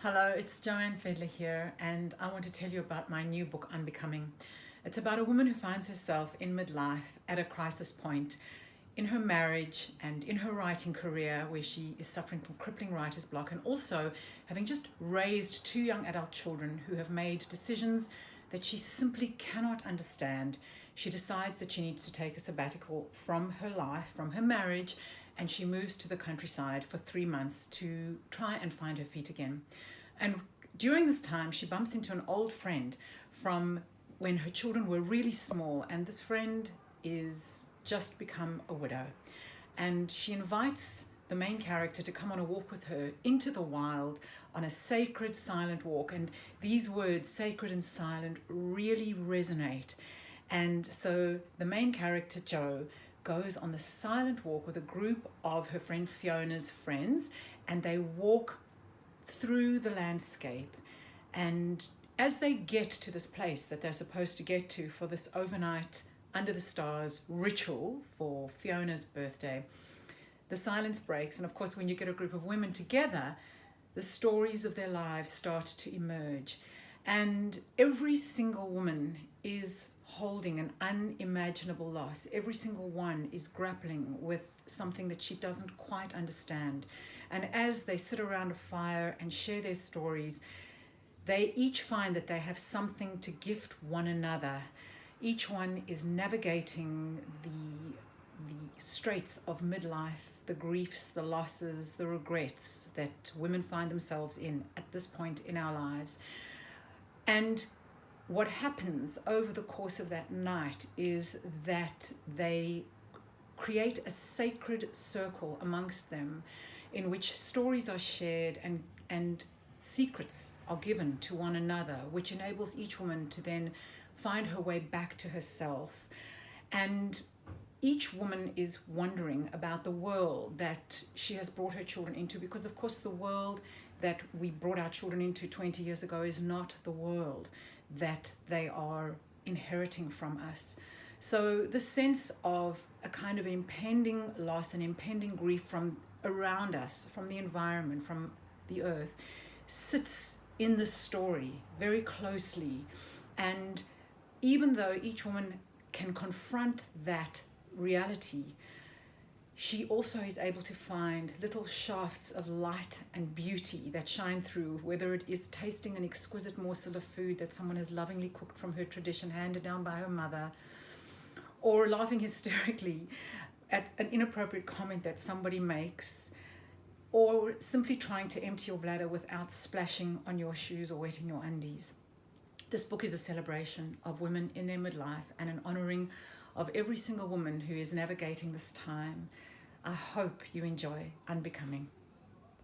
Hello, it's Joanne Fedler here, and I want to tell you about my new book, Unbecoming. It's about a woman who finds herself in midlife at a crisis point in her marriage and in her writing career, where she is suffering from crippling writer's block and also having just raised two young adult children who have made decisions that she simply cannot understand. She decides that she needs to take a sabbatical from her life, from her marriage, and she moves to the countryside for 3 months to try and find her feet again. And during this time, she bumps into an old friend from when her children were really small, and this friend is just become a widow. And she invites the main character to come on a walk with her into the wild on a sacred silent walk. And these words, sacred and silent, really resonate. And so the main character, Joe, goes on the silent walk with a group of her friend Fiona's friends, and they walk through the landscape. And as they get to this place that they're supposed to get to for this overnight under the stars ritual for Fiona's birthday, the silence breaks. And of course, when you get a group of women together, the stories of their lives start to emerge. And every single woman is holding an unimaginable loss. Every single one is grappling with something that she doesn't quite understand. And as they sit around a fire and share their stories, they each find that they have something to gift one another. Each one is navigating the straits of midlife, the griefs, the losses, the regrets that women find themselves in at this point in our lives. And what happens over the course of that night is that they create a sacred circle amongst them in which stories are shared and secrets are given to one another, which enables each woman to then find her way back to herself. And each woman is wondering about the world that she has brought her children into, because of course the world that we brought our children into 20 years ago is not the world that they are inheriting from us. So the sense of a kind of impending loss and impending grief from around us, from the environment, from the earth, sits in the story very closely. And even though each woman can confront that reality, she also is able to find little shafts of light and beauty that shine through, whether it is tasting an exquisite morsel of food that someone has lovingly cooked from her tradition, handed down by her mother, or laughing hysterically at an inappropriate comment that somebody makes, or simply trying to empty your bladder without splashing on your shoes or wetting your undies. This book is a celebration of women in their midlife and an honoring of every single woman who is navigating this time. I hope you enjoy Unbecoming.